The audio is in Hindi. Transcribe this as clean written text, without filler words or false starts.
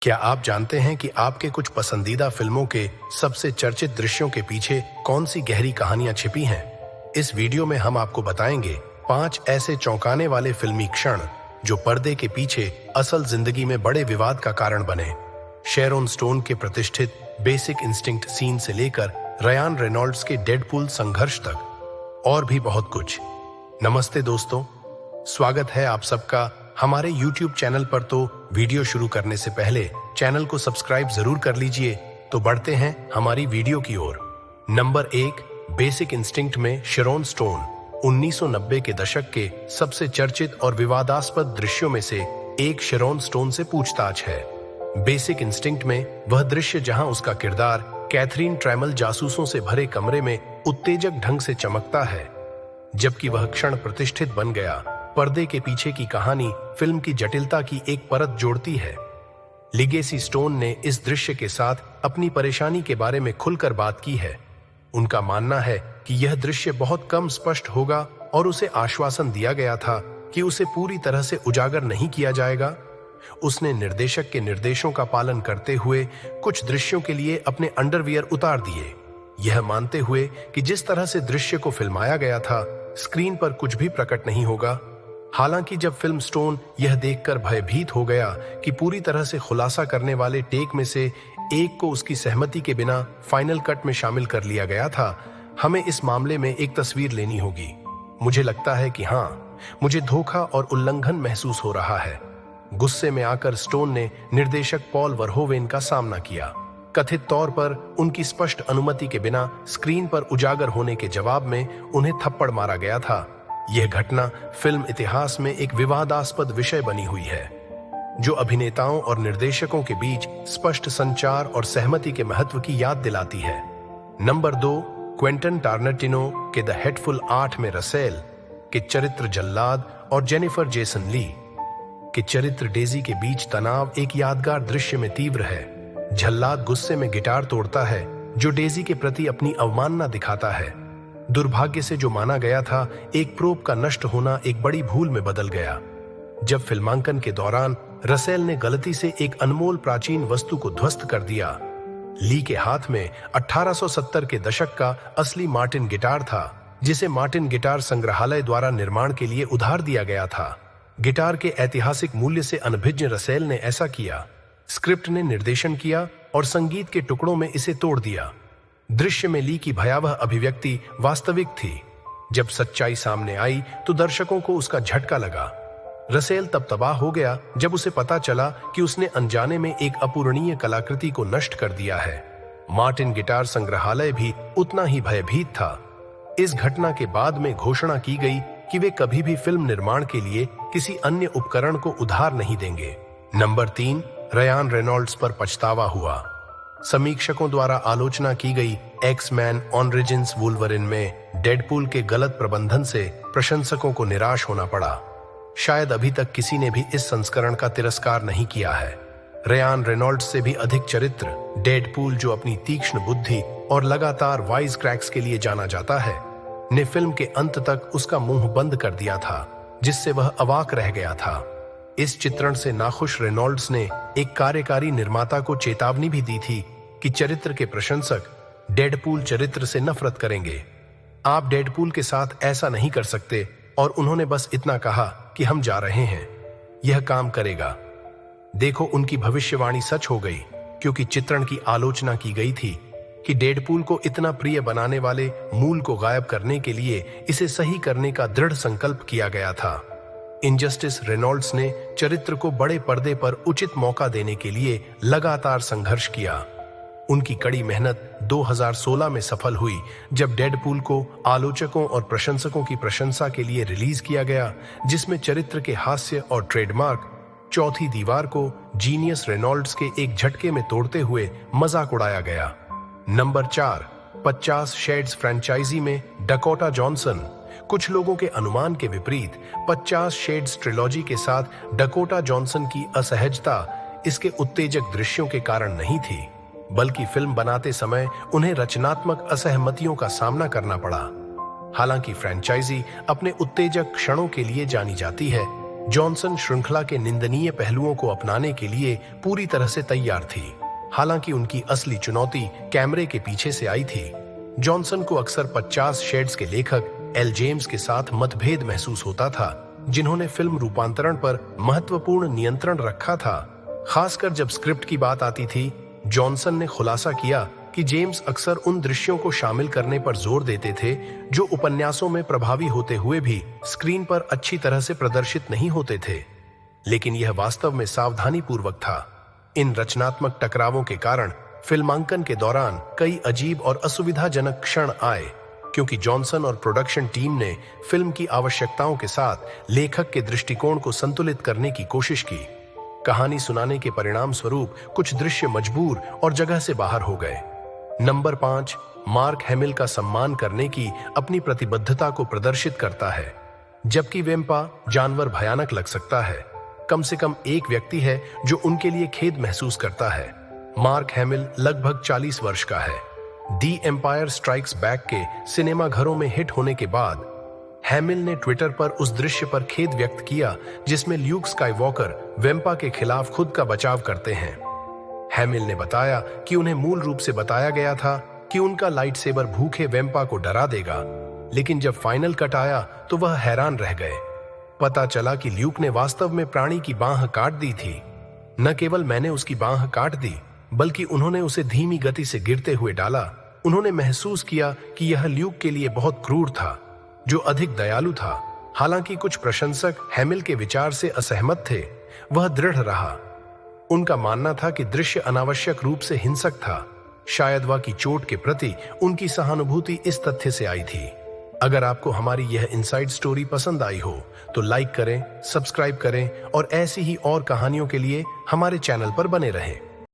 क्या आप जानते हैं कि आपके कुछ पसंदीदा फिल्मों के सबसे चर्चित दृश्यों के पीछे कौन सी गहरी कहानियां छिपी हैं? इस वीडियो में हम आपको बताएंगे 5 ऐसे चौंकाने वाले फिल्मी क्षण जो पर्दे के पीछे असल जिंदगी में बड़े विवाद का कारण बने। शेरोन स्टोन के प्रतिष्ठित बेसिक इंस्टिंक्ट सीन से लेकर रयान रेनॉल्ड्स के डेडपूल संघर्ष तक और भी बहुत कुछ। नमस्ते दोस्तों, स्वागत है आप सबका हमारे YouTube चैनल पर। तो वीडियो शुरू करने से पहले चैनल को सब्सक्राइब जरूर कर लीजिए। तो बढ़ते हैं हमारी वीडियो की ओर। नंबर 1, बेसिक इंस्टिंक्ट में शेरोन स्टोन 1990 के दशक के सबसे चर्चित और विवादास्पद दृश्यों में से एक शेरोन स्टोन से पूछताछ है। बेसिक इंस्टिंक्ट में वह दृश्य जहां उसका किरदार कैथरीन ट्रैमल जासूसों से भरे कमरे में उत्तेजक ढंग से चमकता है, जबकि वह क्षण प्रतिष्ठित बन गया। पर्दे के पीछे की कहानी फिल्म की जटिलता की एक परत जोड़ती है। लिगेसी स्टोन ने इस दृश्य के साथ अपनी परेशानी के बारे में खुलकर बात की है। उनका मानना है कि यह दृश्य बहुत कम स्पष्ट होगा और उसे आश्वासन दिया गया था कि उसे पूरी तरह से उजागर नहीं किया जाएगा। उसने निर्देशक के निर्देशों का पालन करते हुए कुछ दृश्यों के लिए अपने अंडरवियर उतार दिए, यह मानते हुए कि जिस तरह से दृश्य को फिल्माया गया था, स्क्रीन पर कुछ भी प्रकट नहीं होगा। हालांकि जब फिल्म स्टोन यह देखकर भयभीत हो गया कि पूरी तरह से खुलासा करने वाले टेक में से एक को उसकी सहमति के बिना फाइनल कट में शामिल कर लिया गया था, हमें इस मामले में एक तस्वीर लेनी होगी। मुझे लगता है कि हाँ, मुझे धोखा और उल्लंघन महसूस हो रहा है। गुस्से में आकर स्टोन ने निर्देशक पॉल वर्होवेन का सामना किया। कथित तौर पर उनकी स्पष्ट अनुमति के बिना स्क्रीन पर उजागर होने के जवाब में उन्हें थप्पड़ मारा गया था। यह घटना फिल्म इतिहास में एक विवादास्पद विषय बनी हुई है, जो अभिनेताओं और निर्देशकों के बीच स्पष्ट संचार और सहमति के महत्व की याद दिलाती है। नंबर 2, क्वेंटन टारंटिनो के द हेटफुल 8 में रसेल के चरित्र जल्लाद और जेनिफर जेसन ली के चरित्र डेजी के बीच तनाव एक यादगार दृश्य में तीव्र है। जल्लाद गुस्से में गिटार तोड़ता है, जो डेजी के प्रति अपनी अवमानना दिखाता है। दुर्भाग्य से जो माना गया था एक प्रोब का नष्ट होना एक बड़ी भूल में बदल गया। जब फिल्मांकन के दौरान रसेल ने गलती से एक अनमोल प्राचीन वस्तु को ध्वस्त कर दिया। ली के हाथ में 1870 के दशक का असली मार्टिन गिटार था, जिसे मार्टिन गिटार संग्रहालय द्वारा निर्माण के लिए उधार दिया गया था। गिटार के ऐतिहासिक मूल्य से अनभिज्ञ रसेल ने ऐसा किया। स्क्रिप्ट ने निर्देशन किया और संगीत के टुकड़ों में इसे तोड़ दिया। दृश्य में ली की भयावह अभिव्यक्ति वास्तविक थी। जब सच्चाई सामने आई तो दर्शकों को उसका झटका लगा। रसेल तब तबाह हो गया जब उसे पता चला कि उसने अनजाने में एक अपूरणीय कलाकृति को नष्ट कर दिया है। मार्टिन गिटार संग्रहालय भी उतना ही भयभीत था। इस घटना के बाद में घोषणा की गई कि वे कभी भी फिल्म निर्माण के लिए किसी अन्य उपकरण को उधार नहीं देंगे। नंबर 3, रयान रेनॉल्ड्स पर पछतावा हुआ। समीक्षकों द्वारा आलोचना की गई एक्स-मैन ऑरिजिन्स वुल्वरिन में डेडपूल के गलत प्रबंधन से प्रशंसकों को निराश होना पड़ा। शायद अभी तक किसी ने भी इस संस्करण का तिरस्कार नहीं किया है। रयान रेनॉल्ड्स से भी अधिक चरित्र डेडपूल, जो अपनी तीक्ष्ण बुद्धि और लगातार वाइज क्रैक्स के लिए जाना जाता है, ने फिल्म के अंत तक उसका मुंह बंद कर दिया था, जिससे वह अवाक रह गया था। इस चित्रण से नाखुश रेनॉल्ड्स ने एक कार्यकारी निर्माता को चेतावनी भी दी थी कि चरित्र के प्रशंसक डेडपूल चरित्र से नफरत करेंगे। आप डेडपूल के साथ ऐसा नहीं कर सकते, और उन्होंने बस इतना कहा कि हम जा रहे हैं, यह काम करेगा। देखो, उनकी भविष्यवाणी सच हो गई, क्योंकि चित्रण की आलोचना की गई थी कि डेडपूल को इतना प्रिय बनाने वाले मूल को गायब करने के लिए इसे सही करने का दृढ़ संकल्प किया गया था। इनजस्टिस रेनॉल्ड्स ने चरित्र को बड़े पर्दे पर उचित मौका देने के लिए लगातार संघर्ष किया। उनकी कड़ी मेहनत 2016 में सफल हुई, जब डेडपूल को आलोचकों और प्रशंसकों की प्रशंसा के लिए रिलीज किया गया, जिसमें चरित्र के हास्य और ट्रेडमार्क चौथी दीवार को जीनियस रेनॉल्ड्स के एक झटके में तोड़ते हुए मजाक उड़ाया गया। नंबर 4, 50 शेड्स फ्रेंचाइजी में डकोटा जॉनसन। कुछ लोगों के अनुमान के विपरीत 50 शेड्स ट्रिलॉजी के साथ डकोटा जॉनसन की असहजता इसके उत्तेजक दृश्यों के कारण नहीं थी, बल्कि फिल्म बनाते समय उन्हें रचनात्मक असहमतियों का सामना करना पड़ा। हालांकि फ्रेंचाइजी अपने उत्तेजक क्षणों के लिए जानी जाती है, जॉनसन श्रृंखला के निंदनीय पहलुओं को अपनाने के लिए पूरी तरह से तैयार थी। हालांकि उनकी असली चुनौती कैमरे के पीछे से आई थी। जॉनसन को अक्सर 50 शेड्स के लेखक एल जेम्स के साथ मतभेद महसूस होता था, जिन्होंने फिल्म रूपांतरण पर महत्वपूर्ण नियंत्रण रखा था। खासकर जब स्क्रिप्ट की बात आती थी, जॉनसन ने खुलासा किया कि जेम्स अक्सर उन दृश्यों को शामिल करने पर जोर देते थे जो उपन्यासों में प्रभावी होते हुए भी स्क्रीन पर अच्छी तरह से प्रदर्शित नहीं होते थे। लेकिन यह वास्तव में सावधानीपूर्वक था। इन रचनात्मक टकरावों के कारण फिल्मांकन के दौरान कई अजीब और असुविधाजनक क्षण आए, क्योंकि जॉनसन और प्रोडक्शन टीम ने फिल्म की आवश्यकताओं के साथ लेखक के दृष्टिकोण को संतुलित करने की कोशिश की। कहानी सुनाने के परिणाम स्वरूप कुछ दृश्य मजबूर और जगह से बाहर हो गए। नंबर 5, मार्क हैमिल का सम्मान करने की अपनी प्रतिबद्धता को प्रदर्शित करता है। जबकि वेम्पा जानवर भयानक लग सकता है, कम से कम एक व्यक्ति है जो उनके लिए खेद महसूस करता है। मार्क हैमिल लगभग 40 वर्ष का है। दी एम्पायर स्ट्राइक्स बैक के सिनेमा घरों में हिट होने के बाद हैमिल ने ट्विटर पर उस दृश्य पर खेद व्यक्त किया जिसमें ल्यूक स्काईवॉकर वेम्पा के खिलाफ खुद का बचाव करते हैं। हैमिल ने बताया कि उन्हें मूल रूप से बताया गया था कि उनका लाइट सेबर भूखे वेम्पा को डरा देगा, लेकिन जब फाइनल कट आया तो वह हैरान रह गए। पता चला कि ल्यूक ने वास्तव में प्राणी की बांह काट दी थी। न केवल मैंने उसकी बांह काट दी, बल्कि उन्होंने उसे धीमी गति से गिरते हुए डाला। उन्होंने महसूस किया कि यह ल्यूक के लिए बहुत क्रूर था, जो अधिक दयालु था। हालांकि कुछ प्रशंसक हैमिल के विचार से असहमत थे, वह दृढ़ रहा। उनका मानना था कि दृश्य अनावश्यक रूप से हिंसक था। शायद वह की चोट के प्रति उनकी सहानुभूति इस तथ्य से आई थी। अगर आपको हमारी यह इनसाइड स्टोरी पसंद आई हो तो लाइक करें, सब्सक्राइब करें और ऐसी ही और कहानियों के लिए हमारे चैनल पर बने रहें।